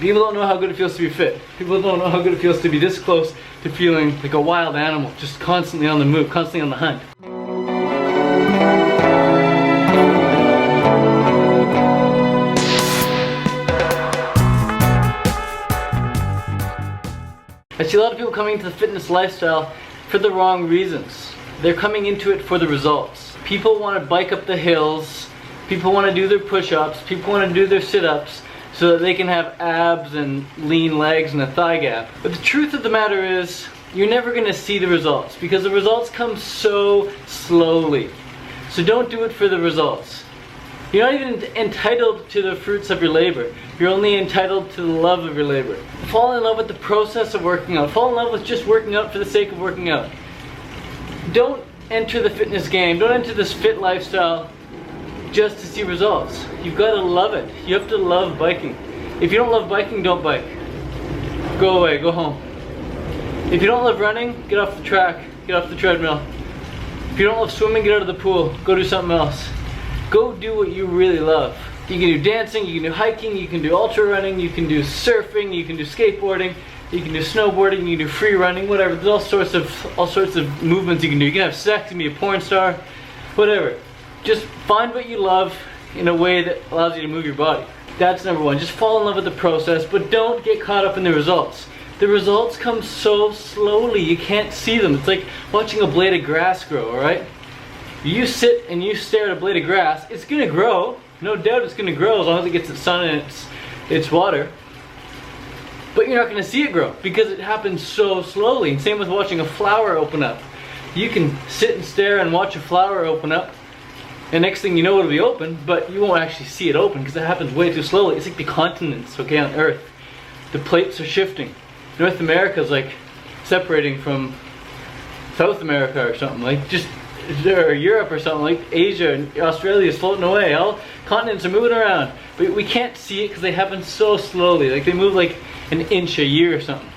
People don't know how good it feels to be fit. People don't know how good it feels to be this close to feeling like a wild animal, just constantly on the move, constantly on the hunt. I see a lot of people coming into the fitness lifestyle for the wrong reasons. They're coming into it for the results. People want to bike up the hills, people want to do their push-ups, people want to do their sit-ups so that they can have abs and lean legs and a thigh gap. But the truth of the matter is, you're never going to see the results because the results come so slowly. So don't do it for the results. You're not even entitled to the fruits of your labor. You're only entitled to the love of your labor. Fall in love with the process of working out. Fall in love with just working out for the sake of working out. Don't enter the fitness game. Don't enter this fit lifestyle just to see results. You've got to love it. You have to love biking. If you don't love biking, don't bike. Go away, go home. If you don't love running, get off the track, get off the treadmill. If you don't love swimming, get out of the pool, go do something else. Go do what you really love. You can do dancing, you can do hiking, you can do ultra running, you can do surfing, you can do skateboarding, you can do snowboarding, you can do free running, whatever. There's all sorts of movements you can do. You can have sex, you can be a porn star, whatever. Just find what you love in a way that allows you to move your body. That's number one. Just fall in love with the process, but don't get caught up in the results. The results come so slowly, you can't see them. It's like watching a blade of grass grow, alright? You sit and you stare at a blade of grass, it's gonna grow. No doubt it's gonna grow as long as it gets its sun and its water. But you're not gonna see it grow because it happens so slowly. And same with watching a flower open up. You can sit and stare and watch a flower open up, and next thing you know it'll be open, but you won't actually see it open because it happens way too slowly. It's like the continents, okay, on Earth. The plates are shifting. North America is like separating from South America or something, like just or Europe or something, like Asia and Australia is floating away. All continents are moving around, but we can't see it because they happen so slowly. Like they move like an inch a year or something.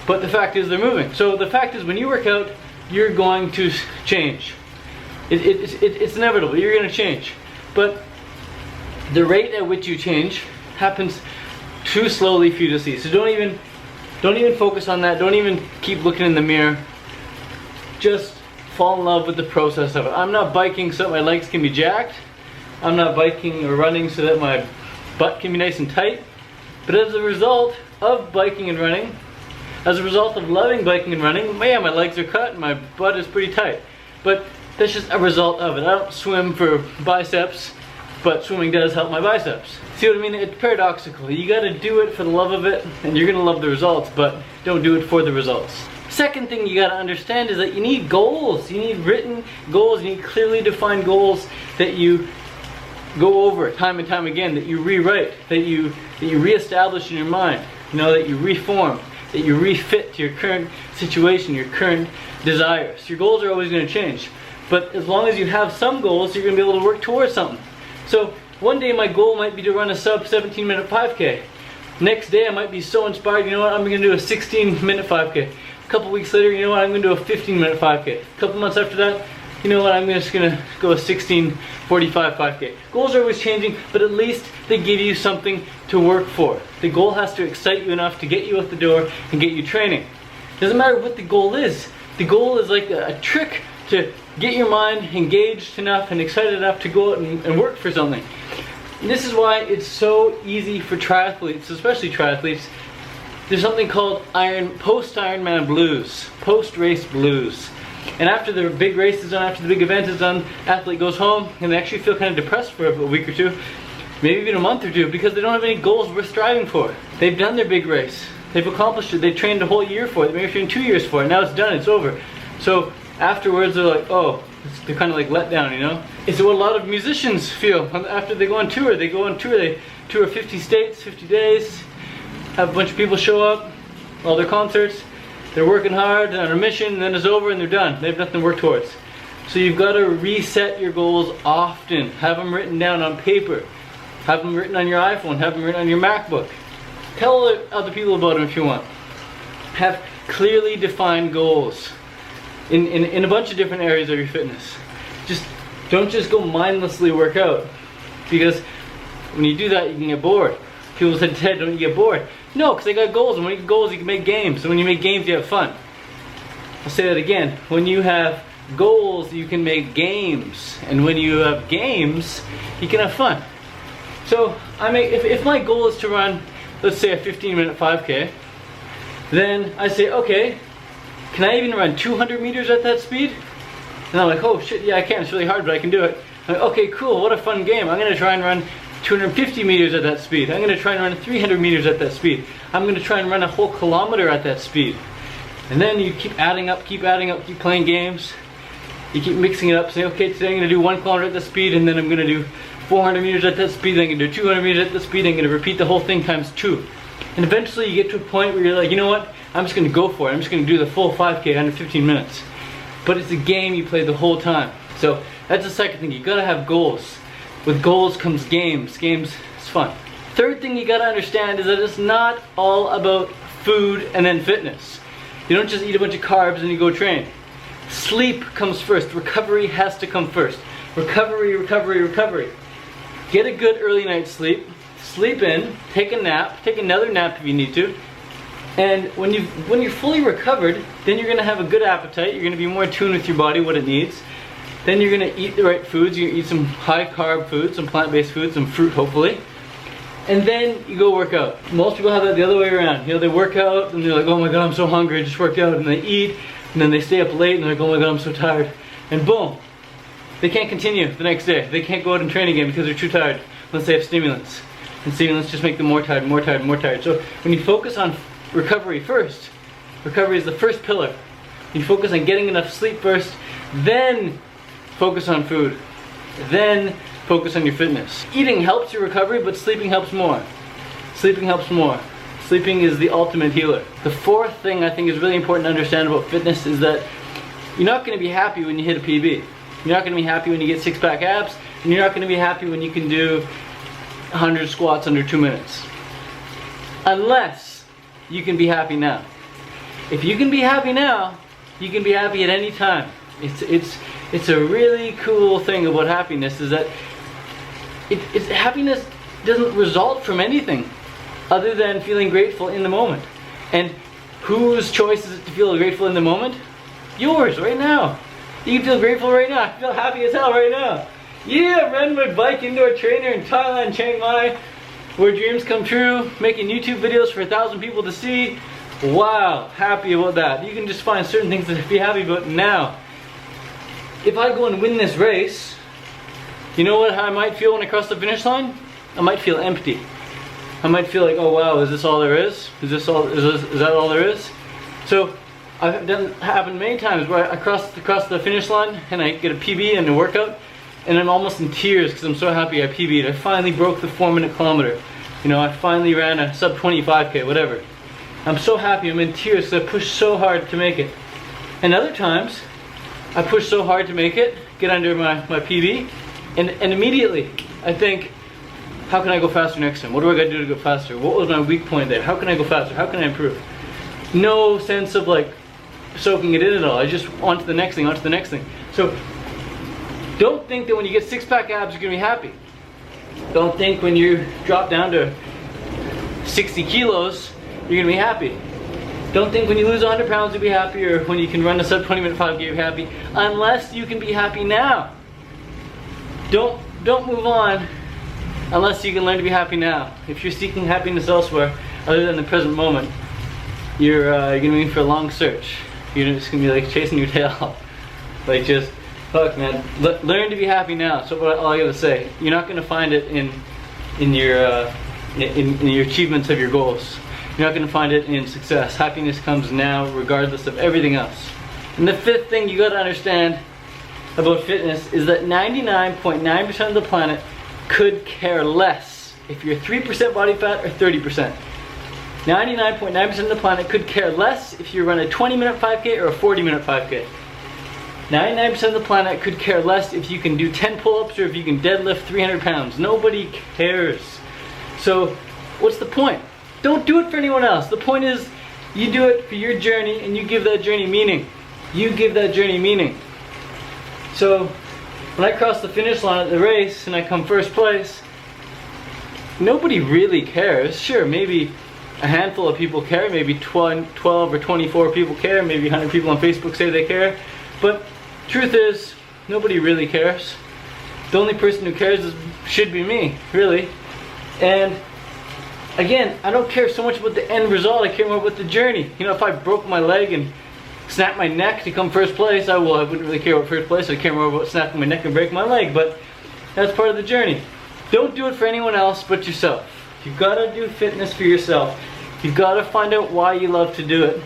But the fact is they're moving. So the fact is when you work out, you're going to change. It's inevitable. You're going to change. But the rate at which you change happens too slowly for you to see. So don't even focus on that. Don't even keep looking in the mirror. Just fall in love with the process of it. I'm not biking so that my legs can be jacked. I'm not biking or running so that my butt can be nice and tight. But as a result of biking and running, as a result of loving biking and running, man, my legs are cut and my butt is pretty tight. But that's just a result of it. I don't swim for biceps, but swimming does help my biceps. See what I mean? It's paradoxical. You gotta do it for the love of it, and you're gonna love the results, but don't do it for the results. Second thing you gotta understand is that you need goals. You need written goals. You need clearly defined goals that you go over time and time again, that you rewrite, that you reestablish in your mind, you know, that you reform, that you refit to your current situation, your current desires. Your goals are always going to change, but as long as you have some goals, you're going to be able to work towards something. So one day my goal might be to run a sub 17-minute 5K. Next day I might be so inspired, you know what, I'm going to do a 16-minute 5K. A couple weeks later, you know what, I'm going to do a 15-minute 5K. A couple months after that, you know what, I'm just going to go a 16:45 5K. Goals are always changing, but at least they give you something to work for. The goal has to excite you enough to get you out the door and get you training. Doesn't matter what the goal is. The goal is like a trick to get your mind engaged enough and excited enough to go out and work for something. And this is why it's so easy for triathletes, especially triathletes. There's something called post-Ironman blues, post-race blues. And after the big race is done, after the big event is done, athlete goes home and they actually feel kind of depressed for a week or two, maybe even a month or two, because they don't have any goals worth striving for. They've done their big race. They've accomplished it. They trained a whole year for it. Maybe trained 2 years for it. Now it's done. It's over. So afterwards they're like, oh, they're kind of like let down, you know? It's what a lot of musicians feel after they go on tour. They go on tour. They tour 50 states, 50 days, have a bunch of people show up, all their concerts. They're working hard on a mission, and then it's over and they're done. They have nothing to work towards. So you've got to reset your goals often. Have them written down on paper. Have them written on your iPhone. Have them written on your MacBook. Tell other people about them if you want. Have clearly defined goals in a bunch of different areas of your fitness. Don't just go mindlessly work out, because when you do that you can get bored. People said, Ted, don't you get bored? No, because I got goals, and when you get goals, you can make games. And when you make games, you have fun. I'll say that again. When you have goals, you can make games. And when you have games, you can have fun. So, if my goal is to run, let's say a 15-minute 5K, then I say, okay, can I even run 200 meters at that speed? And I'm like, oh shit, yeah I can, it's really hard, but I can do it. I'm like, okay, cool, what a fun game. I'm gonna try and run 250 meters at that speed. I'm gonna try and run 300 meters at that speed. I'm gonna try and run a whole kilometer at that speed. And then you keep adding up, keep playing games. You keep mixing it up, saying, okay, today I'm gonna do 1 kilometer at that speed, and then I'm gonna do 400 meters at that speed, then I'm gonna do 200 meters at that speed, and I'm gonna repeat the whole thing times 2. And eventually you get to a point where you're like, you know what, I'm just gonna go for it. I'm just gonna do the full 5K under 15 minutes. But it's a game you play the whole time. So that's the second thing, you gotta have goals. With goals comes games. Games is fun. Third thing you gotta understand is that it's not all about food and then fitness. You don't just eat a bunch of carbs and you go train. Sleep comes first. Recovery has to come first. Recovery, recovery, recovery. Get a good early night's sleep. Sleep in, take a nap, take another nap if you need to. And when you're fully recovered, then you're gonna have a good appetite. You're gonna be more in tune with your body, what it needs. Then you're gonna eat the right foods. You're gonna eat some high carb foods, some plant-based foods, some fruit hopefully. And then you go work out. Most people have that the other way around. You know, they work out and they're like, oh my god, I'm so hungry, I just worked out. And they eat, and then they stay up late and they're like, oh my god, I'm so tired. And boom, they can't continue the next day. They can't go out and train again because they're too tired unless they have stimulants. And stimulants just make them more tired, more tired, more tired. So when you focus on recovery first, recovery is the first pillar. You focus on getting enough sleep first, then focus on food, then focus on your fitness. Eating helps your recovery, but sleeping helps more. Sleeping helps more. Sleeping is the ultimate healer. The fourth thing I think is really important to understand about fitness is that you're not going to be happy when you hit a PB. You're not going to be happy when you get six-pack abs, and you're not going to be happy when you can do 100 squats under 2 minutes. Unless you can be happy now. If you can be happy now, you can be happy at any time. It's a really cool thing about happiness is that happiness doesn't result from anything other than feeling grateful in the moment. And whose choice is it to feel grateful in the moment? Yours, right now. You can feel grateful right now. I feel happy as hell right now. Yeah, riding my bike indoor trainer in Thailand, Chiang Mai, where dreams come true, making YouTube videos for 1,000 people to see. Wow, happy about that. You can just find certain things to be happy about now. If I go and win this race, you know what I might feel when I cross the finish line? I might feel empty. I might feel like, oh wow, is this all there is? Is that all there is? So I've done happened many times where I cross the finish line and I get a PB in the workout, and I'm almost in tears because I'm so happy I PB'd. I finally broke the 4-minute kilometer. You know, I finally ran a sub 25K, whatever. I'm so happy, I'm in tears because I pushed so hard to make it. And other times, I push so hard to make it, get under my PB, and immediately I think, how can I go faster next time? What do I gotta do to go faster? What was my weak point there? How can I go faster? How can I improve? No sense of like soaking it in at all. I just on to the next thing, on to the next thing. So don't think that when you get six-pack abs you're gonna be happy. Don't think when you drop down to 60 kilos you're gonna be happy. Don't think when you lose 100 pounds you'll be happy, or when you can run a sub 20-minute 5K you're happy, unless you can be happy now. Don't move on unless you can learn to be happy now. If you're seeking happiness elsewhere other than the present moment, you're gonna be in for a long search. You're just gonna be like chasing your tail. Like just, fuck man, learn to be happy now. So all I gotta say, you're not gonna find it in your achievements of your goals. You're not going to find it in success. Happiness comes now regardless of everything else. And the fifth thing you got to understand about fitness is that 99.9% of the planet could care less if you're 3% body fat or 30%. 99.9% of the planet could care less if you run a 20-minute 5K or a 40-minute 5K. 99% of the planet could care less if you can do 10 pull-ups or if you can deadlift 300 pounds. Nobody cares. So what's the point? Don't do it for anyone else. The point is, you do it for your journey and you give that journey meaning. You give that journey meaning. So, when I cross the finish line at the race and I come first place, nobody really cares. Sure, maybe a handful of people care, maybe 12 or 24 people care, maybe 100 people on Facebook say they care, but truth is, nobody really cares. The only person who cares should be me, really. And again, I don't care so much about the end result, I care more about the journey. You know, if I broke my leg and snapped my neck to come first place, I wouldn't really care about first place, I care more about snapping my neck and breaking my leg, but that's part of the journey. Don't do it for anyone else but yourself. You've got to do fitness for yourself. You've got to find out why you love to do it.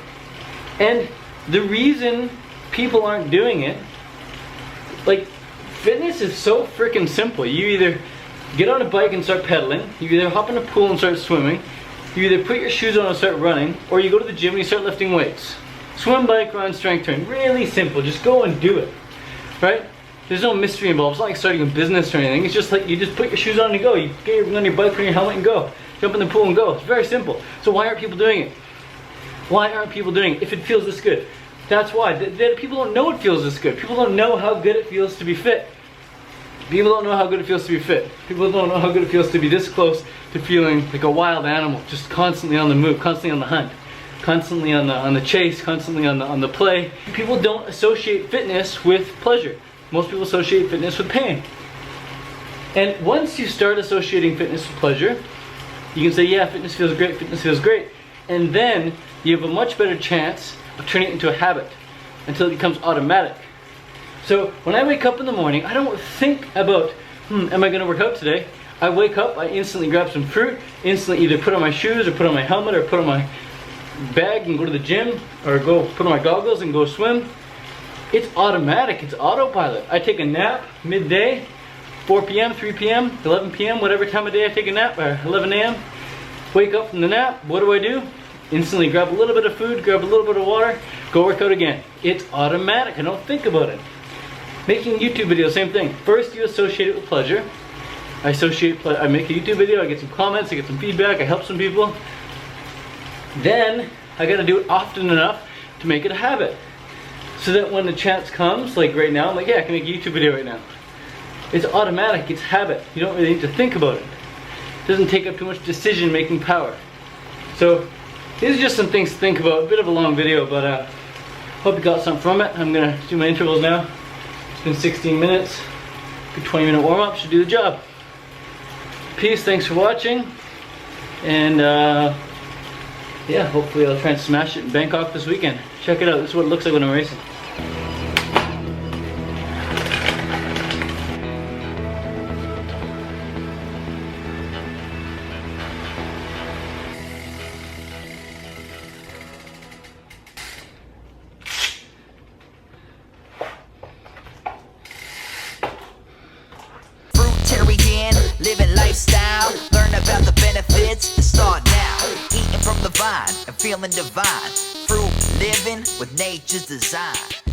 And the reason people aren't doing it, like, fitness is so freaking simple. You either get on a bike and start pedaling, you either hop in a pool and start swimming, you either put your shoes on and start running, or you go to the gym and you start lifting weights. Swim, bike, run, strength train. Really simple. Just go and do it. Right? There's no mystery involved. It's not like starting a business or anything. It's just like you just put your shoes on and go. You get on your bike, put your helmet and go. Jump in the pool and go. It's very simple. So why aren't people doing it? Why aren't people doing it if it feels this good? That's why. People don't know it feels this good. People don't know how good it feels to be fit. People don't know how good it feels to be fit. People don't know how good it feels to be this close to feeling like a wild animal, just constantly on the move, constantly on the hunt, constantly on the chase, constantly on the play. People don't associate fitness with pleasure. Most people associate fitness with pain. And once you start associating fitness with pleasure, you can say, yeah, fitness feels great, fitness feels great. And then you have a much better chance of turning it into a habit until it becomes automatic. So when I wake up in the morning, I don't think about, am I going to work out today? I wake up, I instantly grab some fruit, instantly either put on my shoes or put on my helmet or put on my bag and go to the gym, or go put on my goggles and go swim. It's automatic, it's autopilot. I take a nap midday, 4 p.m., 3 p.m., 11 p.m., whatever time of day I take a nap, or 11 a.m. Wake up from the nap, what do? Instantly grab a little bit of food, grab a little bit of water, go work out again. It's automatic, I don't think about it. Making YouTube videos, same thing. First you associate it with pleasure. I make a YouTube video, I get some comments, I get some feedback, I help some people. Then I gotta do it often enough to make it a habit. So that when the chance comes, like right now, I'm like, yeah, I can make a YouTube video right now. It's automatic, it's habit. You don't really need to think about it. It doesn't take up too much decision-making power. So these are just some things to think about. A bit of a long video, but hope you got something from it. I'm gonna do my intervals now. It's been 16 minutes. Good 20-minute warm-up should do the job. Peace, thanks for watching. And yeah, hopefully I'll try and smash it in Bangkok this weekend. Check it out, this is what it looks like when I'm racing. Living lifestyle, learn about the benefits and start now. Eating from the vine and feeling divine. Fruit living with nature's design.